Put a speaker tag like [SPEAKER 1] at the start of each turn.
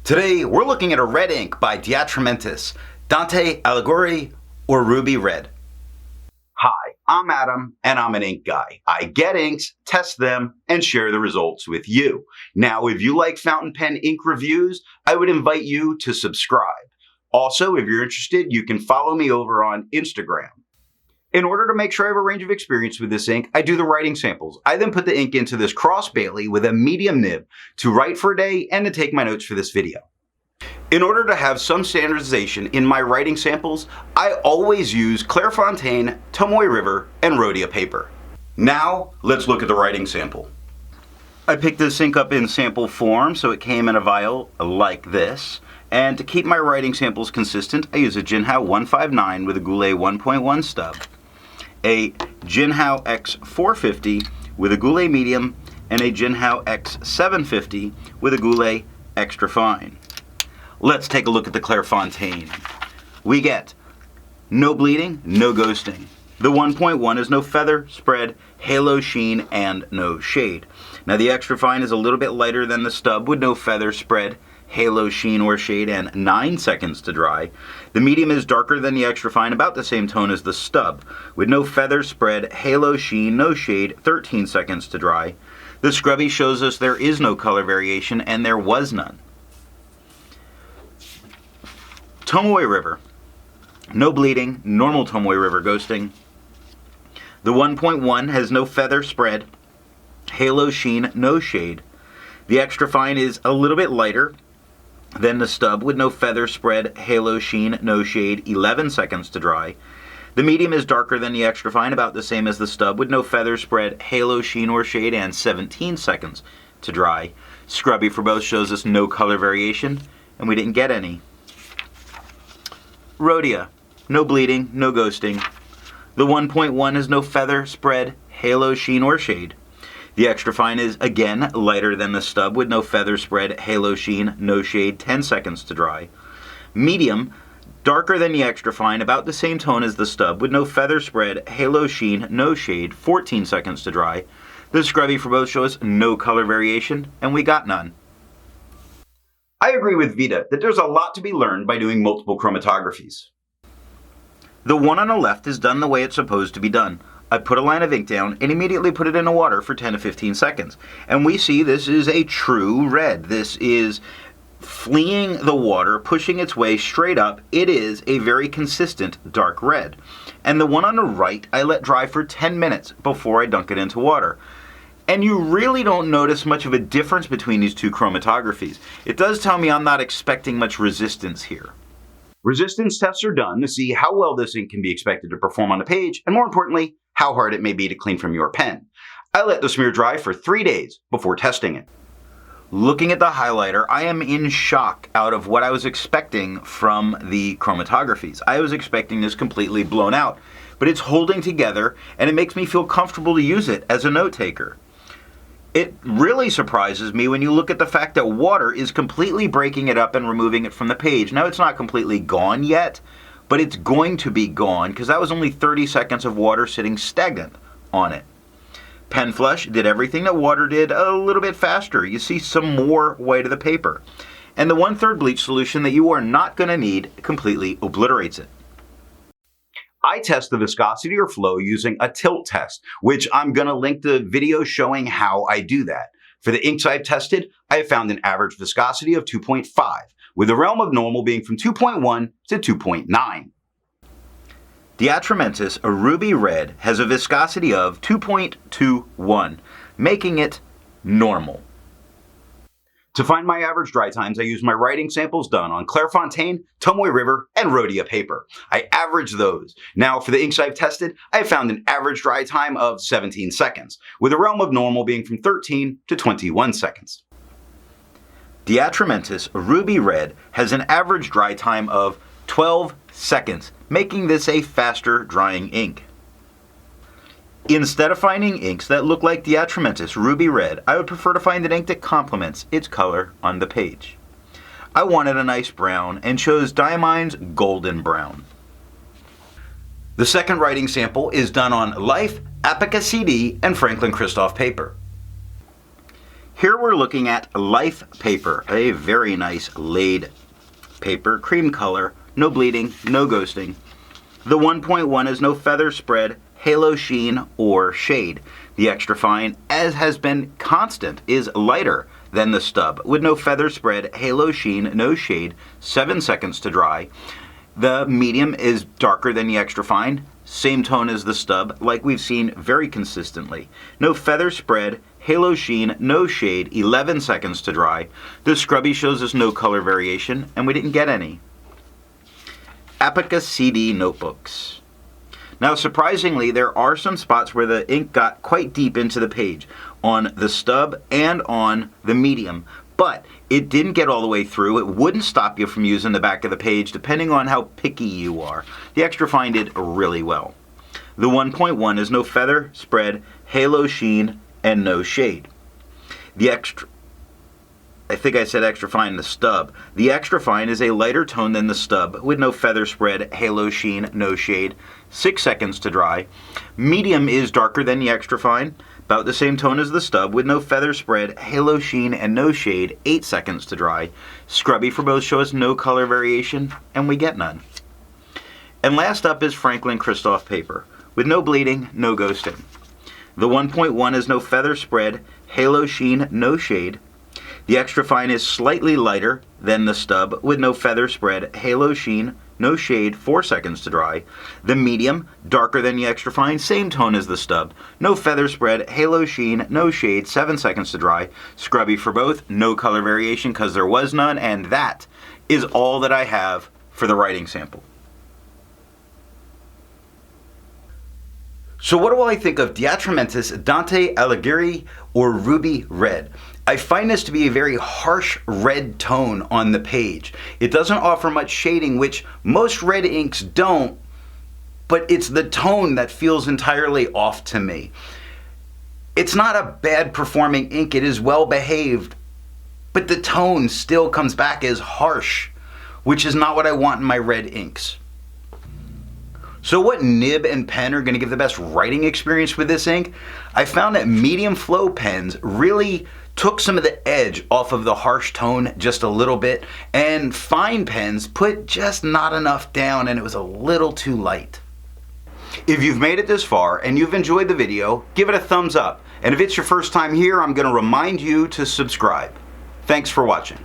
[SPEAKER 1] Today, we're looking at a red ink by Atramentis, Dante, Alighieri, or Ruby Red. Hi, I'm Adam, and I'm an ink guy. I get inks, test them, and share the results with you. Now, if you like fountain pen ink reviews, I would invite you to subscribe. Also, if you're interested, you can follow me over on Instagram. In order to make sure I have a range of experience with this ink, I do the writing samples. I then put the ink into this cross Bailey with a medium nib to write for a day and to take my notes for this video. In order to have some standardization in my writing samples, I always use Clairfontaine, Tomoe River, and Rhodia paper. Now, let's look at the writing sample. I picked this ink up in sample form, so it came in a vial like this. And to keep my writing samples consistent, I use a Jinhao 159 with a Goulet 1.1 stub, a Jinhao X450 with a Goulet medium, and a Jinhao X750 with a Goulet extra fine. Let's take a look at the Clairfontaine. We get no bleeding, no ghosting. The 1.1 is no feather, spread, halo sheen, and no shade. Now the extra fine is a little bit lighter than the stub with no feather, spread, halo sheen or shade, and 9 seconds to dry. The medium is darker than the extra fine, about the same tone as the stub, with no feather, spread, halo sheen, no shade, 13 seconds to dry. The scrubby shows us there is no color variation, and there was none. Tomoe River. No bleeding, normal Tomoe River ghosting. The 1.1 has no feather, spread, halo sheen, no shade. The extra fine is a little bit lighter than the stub with no feather, spread, halo sheen, no shade, 11 seconds to dry. The medium is darker than the extra fine, about the same as the stub with no feather, spread, halo sheen or shade, and 17 seconds to dry. Scrubby for both shows us no color variation, and we didn't get any. Rhodia. No bleeding, no ghosting. The 1.1 has no feather, spread, halo sheen or shade. The extra fine is, again, lighter than the stub with no feather, spread, halo sheen, no shade, 10 seconds to dry. Medium, darker than the extra fine, about the same tone as the stub with no feather, spread, halo sheen, no shade, 14 seconds to dry. The scrubby for both shows no color variation, and we got none. I agree with Vita that there's a lot to be learned by doing multiple chromatographies. The one on the left is done the way it's supposed to be done. I put a line of ink down and immediately put it in the water for 10 to 15 seconds. And we see this is a true red. This is fleeing the water, pushing its way straight up. It is a very consistent dark red. And the one on the right, I let dry for 10 minutes before I dunk it into water. And you really don't notice much of a difference between these two chromatographies. It does tell me I'm not expecting much resistance here. Resistance tests are done to see how well this ink can be expected to perform on the page, and more importantly, how hard it may be to clean from your pen. I let the smear dry for 3 days before testing it. Looking at the highlighter, I am in shock out of what I was expecting from the chromatographies. I was expecting this completely blown out, but it's holding together and it makes me feel comfortable to use it as a note taker. It really surprises me when you look at the fact that water is completely breaking it up and removing it from the page. Now it's not completely gone yet, but it's going to be gone because that was only 30 seconds of water sitting stagnant on it. Pen Flush did everything that water did a little bit faster. You see some more white of the paper. And the 1/3 bleach solution that you are not going to need completely obliterates it. I test the viscosity or flow using a tilt test, which I'm going to link the video showing how I do that. For the inks I've tested, I have found an average viscosity of 2.5, with the realm of normal being from 2.1 to 2.9. The Atramentis, a ruby red, has a viscosity of 2.21, making it normal. To find my average dry times, I use my writing samples done on Clairfontaine, Tomoe River, and Rhodia paper. I average those. Now, for the inks I've tested, I have found an average dry time of 17 seconds, with the realm of normal being from 13 to 21 seconds. The Atramentis, a ruby red, has an average dry time of 12 seconds, making this a faster drying ink. Instead of finding inks that look like the Atramentis Ruby Red, I would prefer to find an ink that complements its color on the page. I wanted a nice brown and chose Diamine's Golden Brown. The second writing sample is done on Life, Apica CD, and Franklin Christoph paper. Here we're looking at Life paper, a very nice laid paper, cream color, no bleeding, no ghosting. The 1.1 is no feather spread, halo sheen, or shade. The extra fine, as has been constant, is lighter than the stub, with no feather spread, halo sheen, no shade, 7 seconds to dry. The medium is darker than the extra fine, same tone as the stub, like we've seen very consistently. No feather spread, halo sheen, no shade, 11 seconds to dry. The scrubby shows us no color variation, and we didn't get any. Apica CD notebooks. Now surprisingly, there are some spots where the ink got quite deep into the page, on the stub and on the medium, but it didn't get all the way through. It wouldn't stop you from using the back of the page depending on how picky you are. The extra fine did really well. The 1.1 is no feather spread, halo sheen, and no shade. I think I said extra fine, the stub. The extra fine is a lighter tone than the stub, with no feather spread, halo sheen, no shade, 6 seconds to dry. Medium is darker than the extra fine, about the same tone as the stub, with no feather spread, halo sheen, and no shade, 8 seconds to dry. Scrubby for both show us no color variation, and we get none. And last up is Franklin Christoph paper, with no bleeding, no ghosting. The 1.1 is no feather spread, halo sheen, no shade. The extra fine is slightly lighter than the stub, with no feather spread, halo sheen, no shade, 4 seconds to dry. The medium, darker than the extra fine, same tone as the stub. No feather spread, halo sheen, no shade, 7 seconds to dry. Scrubby for both, no color variation because there was none, and that is all that I have for the writing sample. So what do I think of Atramentis, Dante, Alighieri, or Ruby Red? I find this to be a very harsh red tone on the page. It doesn't offer much shading, which most red inks don't, but it's the tone that feels entirely off to me. It's not a bad performing ink, it is well behaved, but the tone still comes back as harsh, which is not what I want in my red inks. So what nib and pen are going to give the best writing experience with this ink? I found that medium flow pens really took some of the edge off of the harsh tone just a little bit, and fine pens put just not enough down, and it was a little too light. If you've made it this far and you've enjoyed the video, give it a thumbs up. And if it's your first time here, I'm going to remind you to subscribe. Thanks for watching.